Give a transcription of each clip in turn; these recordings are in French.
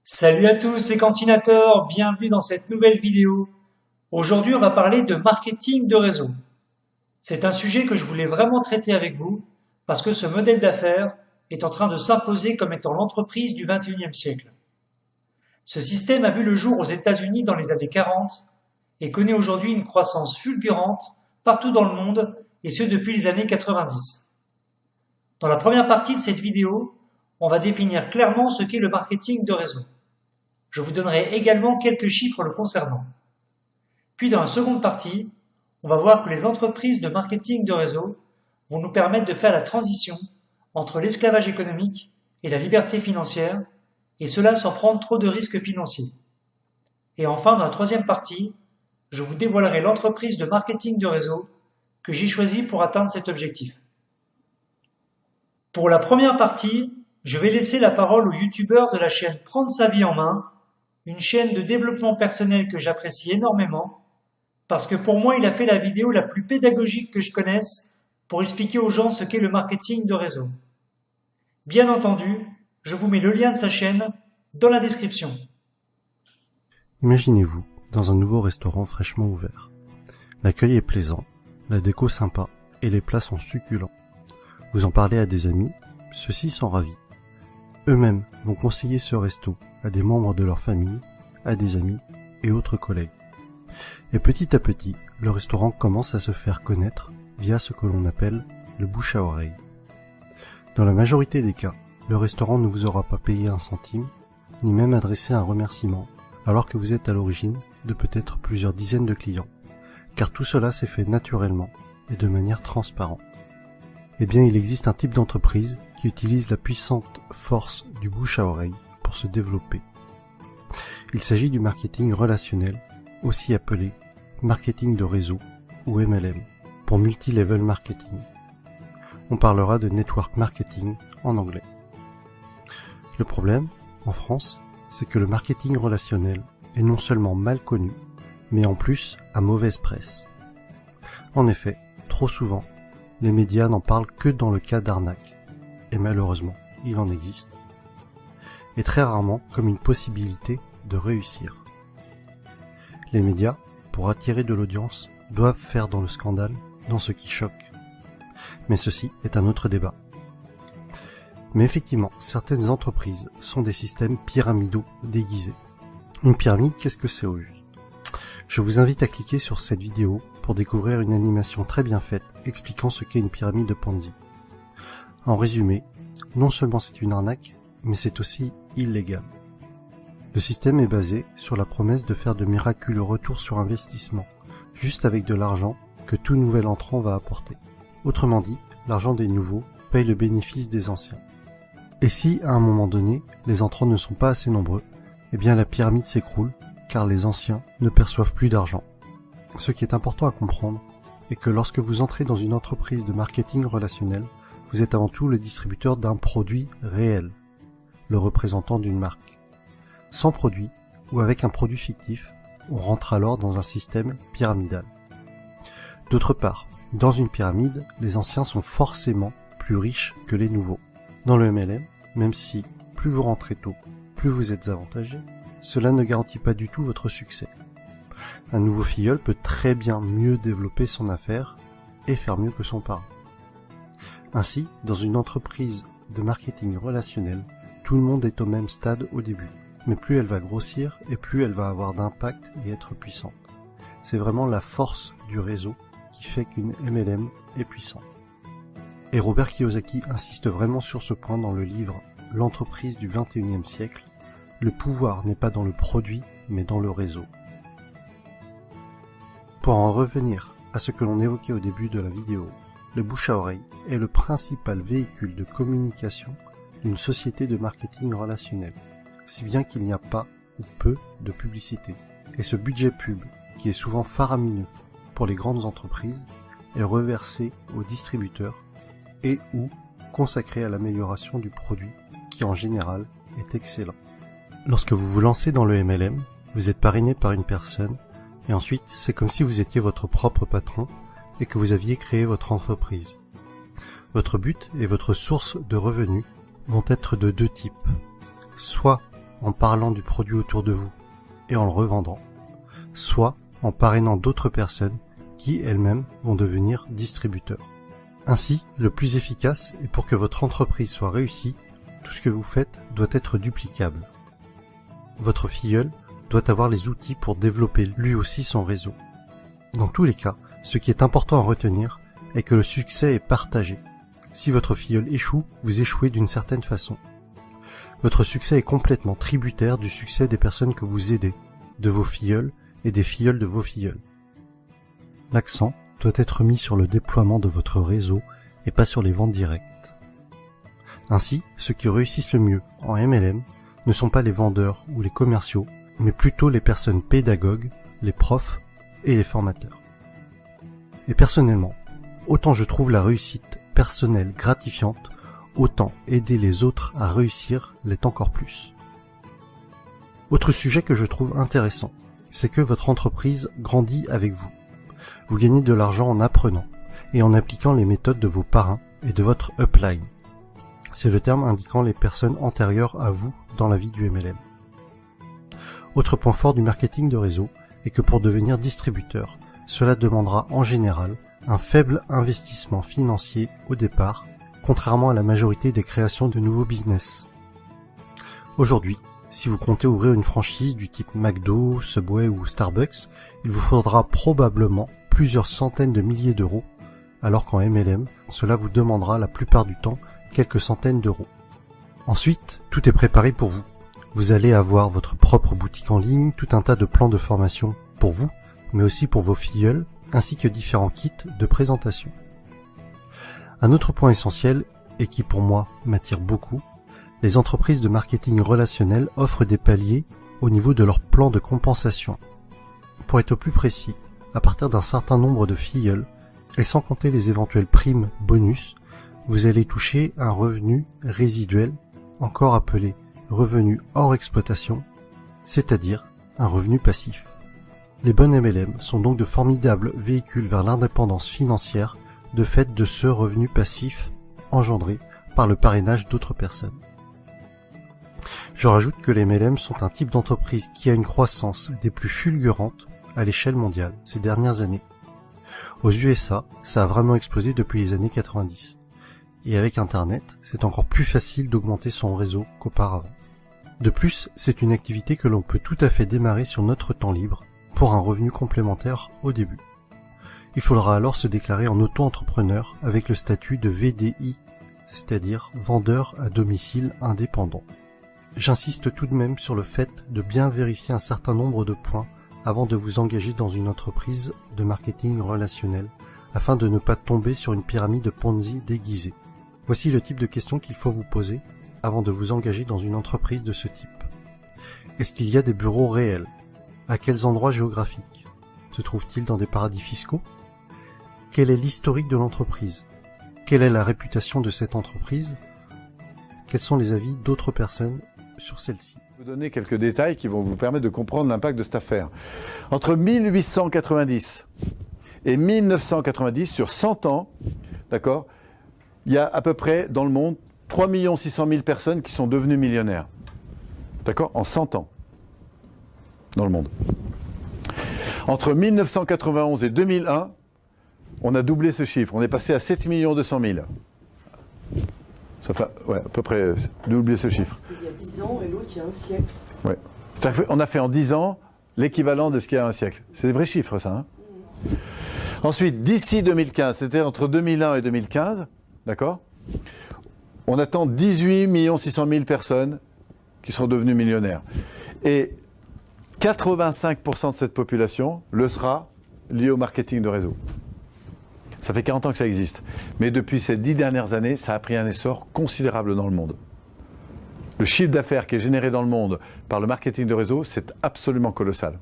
Salut à tous, c'est Cantinator, bienvenue dans cette nouvelle vidéo. Aujourd'hui, on va parler de marketing de réseau. C'est un sujet que je voulais vraiment traiter avec vous parce que ce modèle d'affaires est en train de s'imposer comme étant l'entreprise du 21e siècle. Ce système a vu le jour aux États-Unis dans les années 40 et connaît aujourd'hui une croissance fulgurante partout dans le monde et ce depuis les années 90. Dans la première partie de cette vidéo, on va définir clairement ce qu'est le marketing de réseau. Je vous donnerai également quelques chiffres le concernant. Puis dans la seconde partie, on va voir que les entreprises de marketing de réseau vont nous permettre de faire la transition entre l'esclavage économique et la liberté financière, et cela sans prendre trop de risques financiers. Et enfin, dans la troisième partie, je vous dévoilerai l'entreprise de marketing de réseau que j'ai choisie pour atteindre cet objectif. Pour la première partie, je vais laisser la parole au youtubeur de la chaîne Prendre sa vie en main, une chaîne de développement personnel que j'apprécie énormément, parce que pour moi, il a fait la vidéo la plus pédagogique que je connaisse pour expliquer aux gens ce qu'est le marketing de réseau. Bien entendu, je vous mets le lien de sa chaîne dans la description. Imaginez-vous dans un nouveau restaurant fraîchement ouvert. L'accueil est plaisant, la déco sympa et les plats sont succulents. Vous en parlez à des amis, ceux-ci sont ravis. Eux-mêmes vont conseiller ce resto à des membres de leur famille, à des amis et autres collègues. Et petit à petit, le restaurant commence à se faire connaître via ce que l'on appelle le bouche à oreille. Dans la majorité des cas, le restaurant ne vous aura pas payé un centime, ni même adressé un remerciement, alors que vous êtes à l'origine de peut-être plusieurs dizaines de clients, car tout cela s'est fait naturellement et de manière transparente. Eh bien, il existe un type d'entreprise qui utilise la puissante force du bouche à oreille pour se développer. Il s'agit du marketing relationnel, aussi appelé marketing de réseau ou MLM, pour multi-level marketing. On parlera de network marketing en anglais. Le problème, en France, c'est que le marketing relationnel est non seulement mal connu, mais en plus à mauvaise presse. En effet, trop souvent, les médias n'en parlent que dans le cas d'arnaque, et malheureusement, il en existe, et très rarement comme une possibilité de réussir. Les médias, pour attirer de l'audience, doivent faire dans le scandale, dans ce qui choque. Mais ceci est un autre débat. Mais effectivement, certaines entreprises sont des systèmes pyramidaux déguisés. Une pyramide, qu'est-ce que c'est au juste ? Je vous invite à cliquer sur cette vidéo pour découvrir une animation très bien faite expliquant ce qu'est une pyramide de Ponzi. En résumé, non seulement c'est une arnaque, mais c'est aussi illégal. Le système est basé sur la promesse de faire de miraculeux retours sur investissement, juste avec de l'argent que tout nouvel entrant va apporter. Autrement dit, l'argent des nouveaux paye le bénéfice des anciens. Et si, à un moment donné, les entrants ne sont pas assez nombreux, eh bien la pyramide s'écroule, car les anciens ne perçoivent plus d'argent. Ce qui est important à comprendre est que lorsque vous entrez dans une entreprise de marketing relationnel, vous êtes avant tout le distributeur d'un produit réel, le représentant d'une marque. Sans produit, ou avec un produit fictif, on rentre alors dans un système pyramidal. D'autre part, dans une pyramide, les anciens sont forcément plus riches que les nouveaux. Dans le MLM, même si plus vous rentrez tôt, plus vous êtes avantagé, cela ne garantit pas du tout votre succès. Un nouveau filleul peut très bien mieux développer son affaire et faire mieux que son parent. Ainsi, dans une entreprise de marketing relationnel, tout le monde est au même stade au début. Mais plus elle va grossir et plus elle va avoir d'impact et être puissante. C'est vraiment la force du réseau qui fait qu'une MLM est puissante. Et Robert Kiyosaki insiste vraiment sur ce point dans le livre « L'entreprise du 21e siècle ». Le pouvoir n'est pas dans le produit, mais dans le réseau. Pour en revenir à ce que l'on évoquait au début de la vidéo, le bouche à oreille est le principal véhicule de communication d'une société de marketing relationnel, si bien qu'il n'y a pas ou peu de publicité. Et ce budget pub, qui est souvent faramineux pour les grandes entreprises, est reversé aux distributeurs et ou consacré à l'amélioration du produit, qui en général est excellent. Lorsque vous vous lancez dans le MLM, vous êtes parrainé par une personne, et ensuite c'est comme si vous étiez votre propre patron et que vous aviez créé votre entreprise. Votre but et votre source de revenus vont être de deux types. Soit en parlant du produit autour de vous et en le revendant, soit en parrainant d'autres personnes qui elles-mêmes vont devenir distributeurs. Ainsi, le plus efficace et pour que votre entreprise soit réussie, tout ce que vous faites doit être duplicable. Votre filleul doit avoir les outils pour développer lui aussi son réseau. Dans tous les cas, ce qui est important à retenir est que le succès est partagé. Si votre filleul échoue, vous échouez d'une certaine façon. Votre succès est complètement tributaire du succès des personnes que vous aidez, de vos filleuls et des filleuls de vos filleuls. L'accent doit être mis sur le déploiement de votre réseau et pas sur les ventes directes. Ainsi, ceux qui réussissent le mieux en MLM ne sont pas les vendeurs ou les commerciaux, mais plutôt les personnes pédagogues, les profs et les formateurs. Et personnellement, autant je trouve la réussite personnelle gratifiante, autant aider les autres à réussir l'est encore plus. Autre sujet que je trouve intéressant, c'est que votre entreprise grandit avec vous. Vous gagnez de l'argent en apprenant et en appliquant les méthodes de vos parrains et de votre upline. C'est le terme indiquant les personnes antérieures à vous dans la vie du MLM. Autre point fort du marketing de réseau est que pour devenir distributeur, cela demandera en général un faible investissement financier au départ, contrairement à la majorité des créations de nouveaux business. Aujourd'hui, si vous comptez ouvrir une franchise du type McDo, Subway ou Starbucks, il vous faudra probablement plusieurs centaines de milliers d'euros, alors qu'en MLM, cela vous demandera la plupart du temps quelques centaines d'euros. Ensuite, tout est préparé pour vous. Vous allez avoir votre propre boutique en ligne, tout un tas de plans de formation pour vous, mais aussi pour vos filleuls, ainsi que différents kits de présentation. Un autre point essentiel, et qui pour moi m'attire beaucoup, les entreprises de marketing relationnel offrent des paliers au niveau de leur plan de compensation. Pour être plus précis, à partir d'un certain nombre de filleuls, et sans compter les éventuelles primes bonus, vous allez toucher un revenu résiduel, encore appelé revenu hors exploitation, c'est-à-dire un revenu passif. Les bonnes MLM sont donc de formidables véhicules vers l'indépendance financière de fait de ce revenu passif engendré par le parrainage d'autres personnes. Je rajoute que les MLM sont un type d'entreprise qui a une croissance des plus fulgurantes à l'échelle mondiale ces dernières années. Aux USA, ça a vraiment explosé depuis les années 90. Et avec Internet, c'est encore plus facile d'augmenter son réseau qu'auparavant. De plus, c'est une activité que l'on peut tout à fait démarrer sur notre temps libre pour un revenu complémentaire au début. Il faudra alors se déclarer en auto-entrepreneur avec le statut de VDI, c'est-à-dire vendeur à domicile indépendant. J'insiste tout de même sur le fait de bien vérifier un certain nombre de points avant de vous engager dans une entreprise de marketing relationnel, afin de ne pas tomber sur une pyramide Ponzi déguisée. Voici le type de questions qu'il faut vous poser avant de vous engager dans une entreprise de ce type. Est-ce qu'il y a des bureaux réels? À quels endroits géographiques? Se trouve-t-il dans des paradis fiscaux? Quel est l'historique de l'entreprise? Quelle est la réputation de cette entreprise? Quels sont les avis d'autres personnes sur celle-ci? Je vais vous donner quelques détails qui vont vous permettre de comprendre l'impact de cette affaire. Entre 1890 et 1990, sur 100 ans, d'accord, il y a à peu près dans le monde 3 600 000 personnes qui sont devenues millionnaires. D'accord? En 100 ans. Dans le monde. Entre 1991 et 2001, on a doublé ce chiffre. On est passé à 7 200 000. Ça fait, ouais, à peu près doubler ce chiffre. Il y a 10 ans et l'autre il y a un siècle. Ouais. C'est-à-dire qu'on a fait en 10 ans l'équivalent de ce qu'il y a un siècle. C'est des vrais chiffres, ça. Hein. Ensuite, d'ici 2015, c'était entre 2001 et 2015, d'accord, on attend 18 600 000 personnes qui seront devenues millionnaires. Et 85% de cette population le sera liée au marketing de réseau. Ça fait 40 ans que ça existe. Mais depuis ces 10 dernières années, ça a pris un essor considérable dans le monde. Le chiffre d'affaires qui est généré dans le monde par le marketing de réseau, c'est absolument colossal.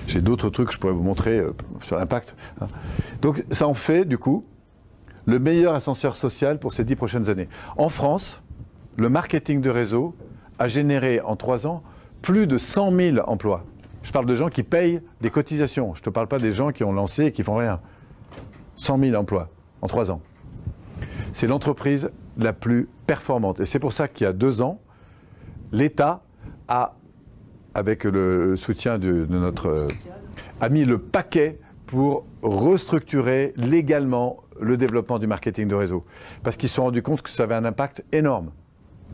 J'ai d'autres trucs que je pourrais vous montrer sur l'impact. Donc ça en fait, du coup, le meilleur ascenseur social pour ces 10 prochaines années. En France, le marketing de réseau a généré en 3 ans plus de 100 000 emplois. Je parle de gens qui payent des cotisations. Je ne te parle pas des gens qui ont lancé et qui font rien. 100 000 emplois en 3 ans. C'est l'entreprise la plus performante. Et c'est pour ça qu'il y a 2 ans, l'État a, avec le soutien de notre a mis le paquet pour restructurer légalement le développement du marketing de réseau. Parce qu'ils se sont rendus compte que ça avait un impact énorme.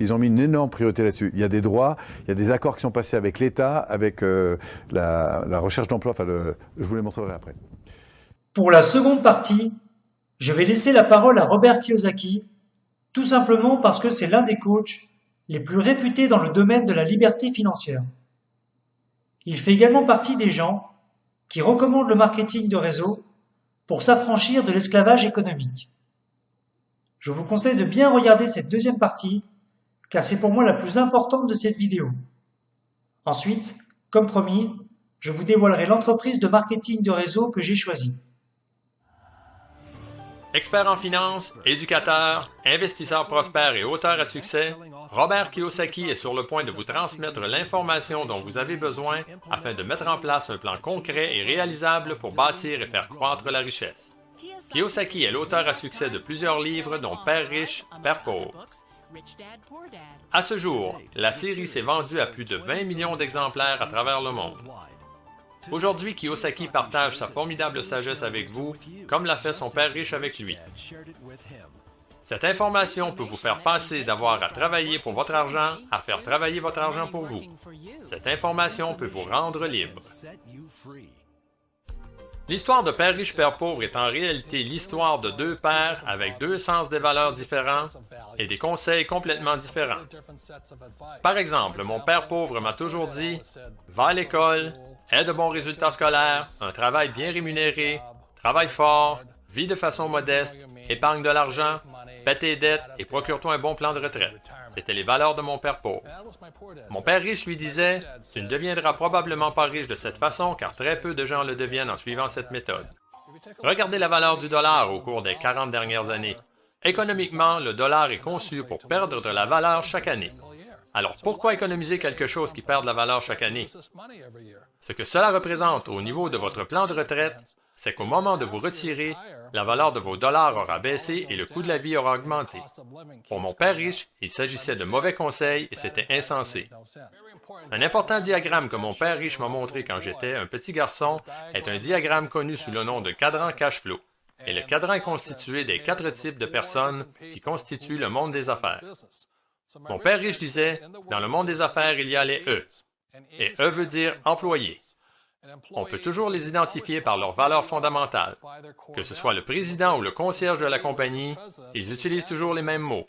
Ils ont mis une énorme priorité là-dessus. Il y a des droits, il y a des accords qui sont passés avec l'État, avec la recherche d'emploi. Enfin, je vous les montrerai après. Pour la seconde partie, je vais laisser la parole à Robert Kiyosaki, tout simplement parce que c'est l'un des coachs les plus réputés dans le domaine de la liberté financière. Il fait également partie des gens qui recommandent le marketing de réseau pour s'affranchir de l'esclavage économique. Je vous conseille de bien regarder cette deuxième partie, car c'est pour moi la plus importante de cette vidéo. Ensuite, comme promis, je vous dévoilerai l'entreprise de marketing de réseau que j'ai choisie. Expert en finance, éducateur, investisseur prospère et auteur à succès, Robert Kiyosaki est sur le point de vous transmettre l'information dont vous avez besoin afin de mettre en place un plan concret et réalisable pour bâtir et faire croître la richesse. Kiyosaki est l'auteur à succès de plusieurs livres dont Père riche, Père pauvre. À ce jour, la série s'est vendue à plus de 20 millions d'exemplaires à travers le monde. Aujourd'hui, Kiyosaki partage sa formidable sagesse avec vous, comme l'a fait son père riche avec lui. Cette information peut vous faire passer d'avoir à travailler pour votre argent à faire travailler votre argent pour vous. Cette information peut vous rendre libre. L'histoire de Père riche, Père pauvre est en réalité l'histoire de deux pères avec deux sens des valeurs différents et des conseils complètement différents. Par exemple, mon père pauvre m'a toujours dit « Va à l'école, aie de bons résultats scolaires, un travail bien rémunéré, travaille fort, vis de façon modeste, épargne de l'argent, paie tes dettes et procure-toi un bon plan de retraite. » C'étaient les valeurs de mon père pauvre. Mon père riche lui disait « Tu ne deviendras probablement pas riche de cette façon car très peu de gens le deviennent en suivant cette méthode. » Regardez la valeur du dollar au cours des 40 dernières années. Économiquement, le dollar est conçu pour perdre de la valeur chaque année. Alors pourquoi économiser quelque chose qui perd de la valeur chaque année? Ce que cela représente au niveau de votre plan de retraite, c'est qu'au moment de vous retirer, la valeur de vos dollars aura baissé et le coût de la vie aura augmenté. Pour mon père riche, il s'agissait de mauvais conseils et c'était insensé. Un important diagramme que mon père riche m'a montré quand j'étais un petit garçon est un diagramme connu sous le nom de cadran cash flow. Et le cadran est constitué des 4 types de personnes qui constituent le monde des affaires. Mon père riche disait, dans le monde des affaires, il y a les E. Et E veut dire employé. On peut toujours les identifier par leurs valeurs fondamentales. Que ce soit le président ou le concierge de la compagnie, ils utilisent toujours les mêmes mots.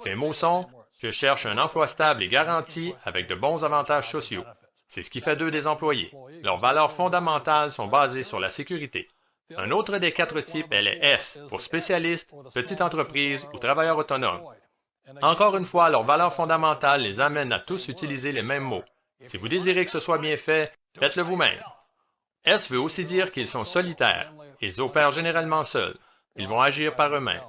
Ces mots sont « Je cherche un emploi stable et garanti avec de bons avantages sociaux ». C'est ce qui fait d'eux des employés. Leurs valeurs fondamentales sont basées sur la sécurité. Un autre des 4 types est les S, pour spécialistes, petite entreprise ou travailleurs autonomes. Encore une fois, leurs valeurs fondamentales les amènent à tous utiliser les mêmes mots. Si vous désirez que ce soit bien fait, faites-le vous-même. S veut aussi dire qu'ils sont solitaires. Ils opèrent généralement seuls. Ils vont agir par eux-mêmes.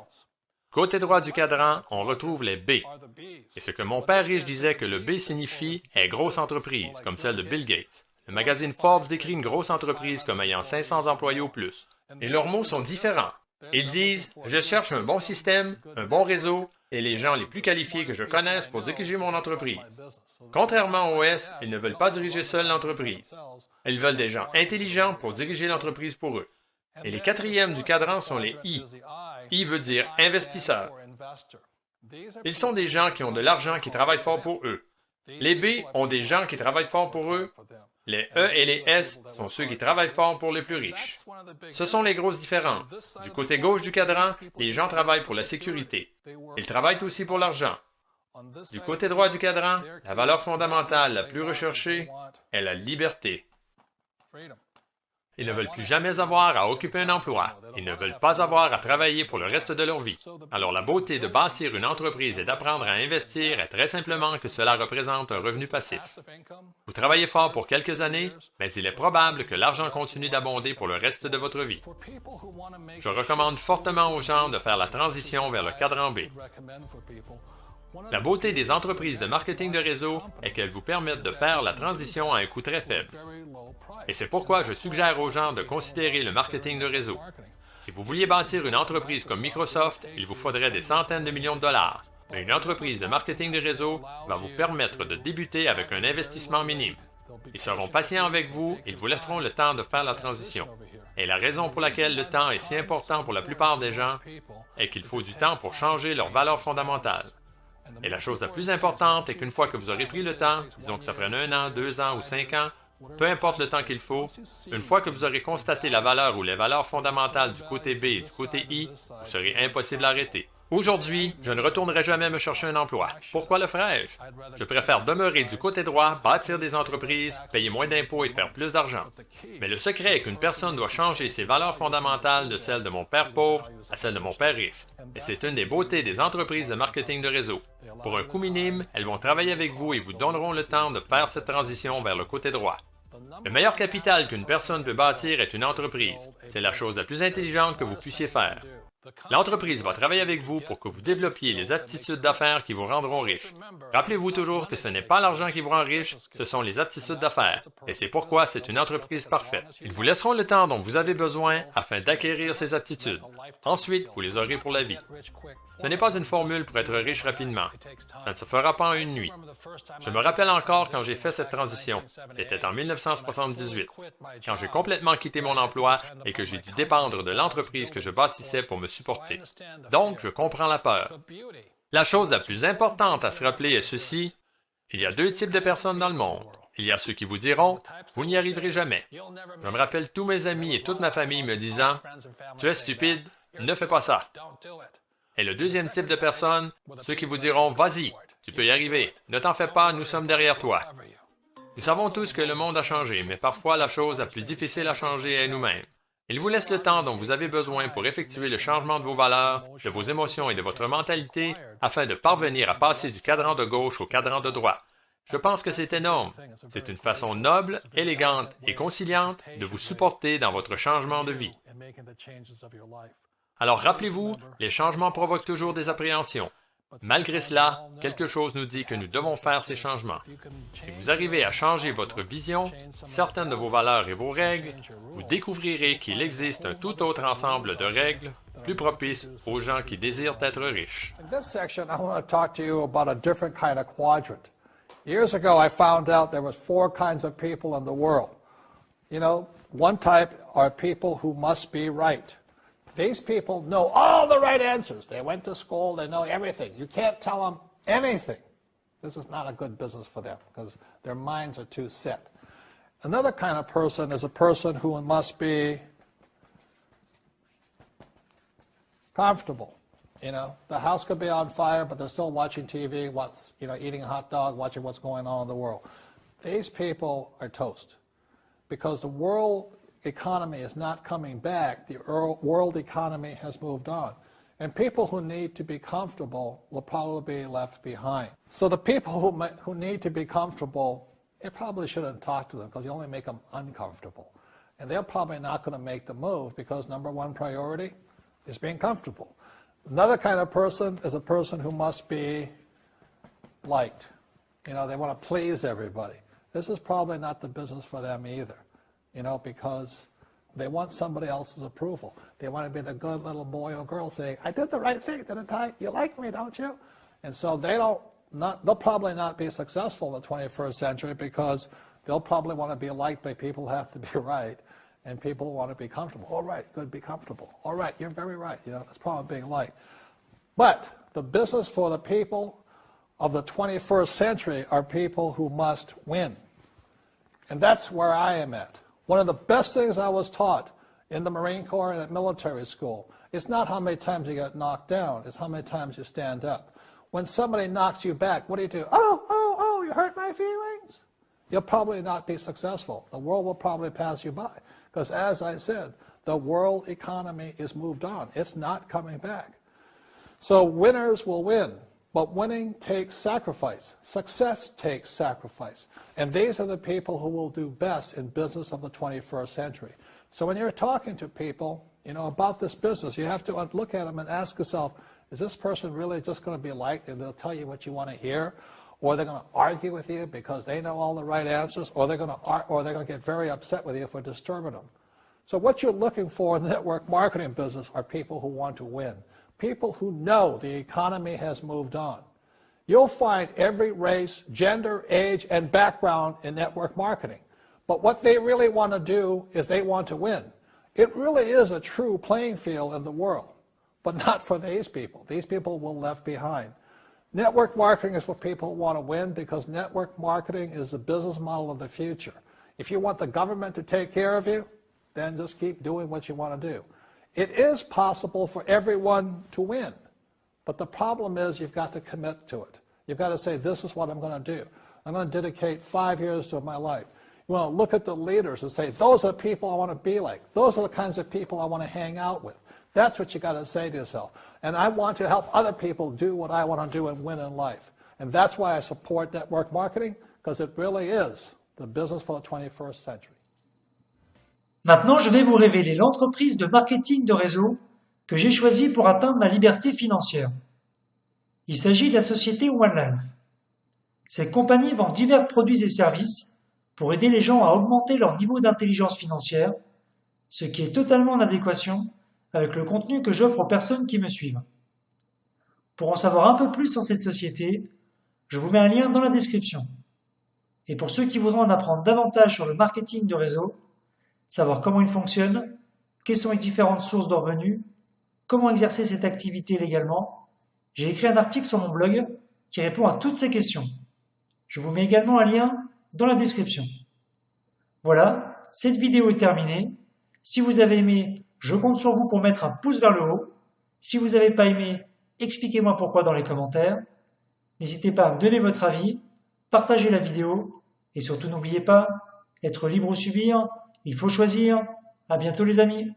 Côté droit du cadran, on retrouve les B. Et ce que mon père riche disait que le B signifie est grosse entreprise, comme celle de Bill Gates. Le magazine Forbes décrit une grosse entreprise comme ayant 500 employés ou plus. Et leurs mots sont différents. Ils disent « Je cherche un bon système, un bon réseau et les gens les plus qualifiés que je connaisse pour diriger mon entreprise. » Contrairement aux S, ils ne veulent pas diriger seuls l'entreprise. Ils veulent des gens intelligents pour diriger l'entreprise pour eux. Et les 4e du cadran sont les I. I veut dire investisseur. Ils sont des gens qui ont de l'argent qui travaillent fort pour eux. Les B ont des gens qui travaillent fort pour eux. Les E et les S sont ceux qui travaillent fort pour les plus riches. Ce sont les grosses différences. Du côté gauche du cadran, les gens travaillent pour la sécurité. Ils travaillent aussi pour l'argent. Du côté droit du cadran, la valeur fondamentale la plus recherchée est la liberté. Ils ne veulent plus jamais avoir à occuper un emploi. Ils ne veulent pas avoir à travailler pour le reste de leur vie. Alors la beauté de bâtir une entreprise et d'apprendre à investir est très simplement que cela représente un revenu passif. Vous travaillez fort pour quelques années, mais il est probable que l'argent continue d'abonder pour le reste de votre vie. Je recommande fortement aux gens de faire la transition vers le cadran B. La beauté des entreprises de marketing de réseau est qu'elles vous permettent de faire la transition à un coût très faible. Et c'est pourquoi je suggère aux gens de considérer le marketing de réseau. Si vous vouliez bâtir une entreprise comme Microsoft, il vous faudrait des centaines de millions de dollars. Mais une entreprise de marketing de réseau va vous permettre de débuter avec un investissement minime. Ils seront patients avec vous et ils vous laisseront le temps de faire la transition. Et la raison pour laquelle le temps est si important pour la plupart des gens est qu'il faut du temps pour changer leurs valeurs fondamentales. Et la chose la plus importante est qu'une fois que vous aurez pris le temps, disons que ça prenne 1 an, 2 ans ou 5 ans, peu importe le temps qu'il faut, une fois que vous aurez constaté la valeur ou les valeurs fondamentales du côté B et du côté I, vous serez impossible à arrêter. Aujourd'hui, je ne retournerai jamais me chercher un emploi. Pourquoi le ferais-je? Je préfère demeurer du côté droit, bâtir des entreprises, payer moins d'impôts et faire plus d'argent. Mais le secret est qu'une personne doit changer ses valeurs fondamentales de celles de mon père pauvre à celles de mon père riche. Et c'est une des beautés des entreprises de marketing de réseau. Pour un coût minime, elles vont travailler avec vous et vous donneront le temps de faire cette transition vers le côté droit. Le meilleur capital qu'une personne peut bâtir est une entreprise. C'est la chose la plus intelligente que vous puissiez faire. L'entreprise va travailler avec vous pour que vous développiez les aptitudes d'affaires qui vous rendront riche. Rappelez-vous toujours que ce n'est pas l'argent qui vous rend riche, ce sont les aptitudes d'affaires. Et c'est pourquoi c'est une entreprise parfaite. Ils vous laisseront le temps dont vous avez besoin afin d'acquérir ces aptitudes. Ensuite, vous les aurez pour la vie. Ce n'est pas une formule pour être riche rapidement. Ça ne se fera pas en une nuit. Je me rappelle encore quand j'ai fait cette transition. C'était en 1978, quand j'ai complètement quitté mon emploi et que j'ai dû dépendre de l'entreprise que je bâtissais pour me supporter. Donc, je comprends la peur. La chose la plus importante à se rappeler est ceci. Il y a 2 types de personnes dans le monde. Il y a ceux qui vous diront « Vous n'y arriverez jamais ». Je me rappelle tous mes amis et toute ma famille me disant « Tu es stupide, ne fais pas ça ». Et le deuxième type de personnes, ceux qui vous diront « Vas-y, tu peux y arriver, ne t'en fais pas, nous sommes derrière toi ». Nous savons tous que le monde a changé, mais parfois la chose la plus difficile à changer est nous-mêmes. Il vous laisse le temps dont vous avez besoin pour effectuer le changement de vos valeurs, de vos émotions et de votre mentalité afin de parvenir à passer du cadran de gauche au cadran de droite. Je pense que c'est énorme. C'est une façon noble, élégante et conciliante de vous supporter dans votre changement de vie. Alors rappelez-vous, les changements provoquent toujours des appréhensions. Malgré cela, quelque chose nous dit que nous devons faire ces changements. Si vous arrivez à changer votre vision, certaines de vos valeurs et vos règles, vous découvrirez qu'il existe un tout autre ensemble de règles plus propices aux gens qui désirent être riches. In this section, I want to talk to you about a different kind of quadrant. Years ago, I found out there was 4 kinds of people in the world. You know, one type are people who must be right. These people know all the right answers. They went to school, they know everything. You can't tell them anything. This is not a good business for them because their minds are too set. Another kind of person is a person who must be comfortable. You know, the house could be on fire, but they're still watching TV, eating a hot dog, watching what's going on in the world. These people are toast because the world economy is not coming back. The world economy has moved on. And people who need to be comfortable will probably be left behind. So the people who need to be comfortable, you probably shouldn't talk to them because you only make them uncomfortable. And they're probably not going to make the move because number 1 priority is being comfortable. Another kind of person is a person who must be liked. You know, they want to please everybody. This is probably not the business for them either. You know, because they want somebody else's approval. They want to be the good little boy or girl saying, I did the right thing, didn't I? You like me, don't you? And so they'll probably not be successful in the 21st century because they'll probably want to be liked by people who have to be right, and people want to be comfortable. All right, good, be comfortable. All right, you're very right. You know, that's probably being liked. But the business for the people of the 21st century are people who must win. And that's where I am at. One of the best things I was taught in the Marine Corps and at military school is not how many times you get knocked down, it's how many times you stand up. When somebody knocks you back, what do? Oh, you hurt my feelings. You'll probably not be successful. The world will probably pass you by. Because as I said, the world economy is moved on. It's not coming back. So winners will win. But winning takes sacrifice. Success takes sacrifice. And these are the people who will do best in business of the 21st century. So when you're talking to people, you know, about this business, you have to look at them and ask yourself, is this person really just going to be liked and they'll tell you what you want to hear? Or they're going to argue with you because they know all the right answers? Or they're going to get very upset with you for disturbing them? So what you're looking for in the network marketing business are people who want to win. people who know the economy has moved on. You'll find every race, gender, age, and background in network marketing. But what they really want to do is they want to win. It really is a true playing field in the world, but not for these people. These people will be left behind. Network marketing is for people who want to win because network marketing is the business model of the future. If you want the government to take care of you, then just keep doing what you want to do. It is possible for everyone to win, but the problem is you've got to commit to it. You've got to say, this is what I'm going to do. I'm going to dedicate 5 years of my life. You want to look at the leaders and say, those are the people I want to be like. Those are the kinds of people I want to hang out with. That's what you got to say to yourself. And I want to help other people do what I want to do and win in life. And that's why I support network marketing, because it really is the business for the 21st century. Maintenant, je vais vous révéler l'entreprise de marketing de réseau que j'ai choisie pour atteindre ma liberté financière. Il s'agit de la société One Life. Cette compagnie vend divers produits et services pour aider les gens à augmenter leur niveau d'intelligence financière, ce qui est totalement en adéquation avec le contenu que j'offre aux personnes qui me suivent. Pour en savoir un peu plus sur cette société, je vous mets un lien dans la description. Et pour ceux qui voudraient en apprendre davantage sur le marketing de réseau, savoir comment il fonctionne, quelles sont les différentes sources de revenus, comment exercer cette activité légalement, j'ai écrit un article sur mon blog qui répond à toutes ces questions. Je vous mets également un lien dans la description. Voilà, cette vidéo est terminée. Si vous avez aimé, je compte sur vous pour mettre un pouce vers le haut. Si vous n'avez pas aimé, expliquez-moi pourquoi dans les commentaires. N'hésitez pas à me donner votre avis, partagez la vidéo et surtout n'oubliez pas, être libre ou subir, il faut choisir. À bientôt les amis.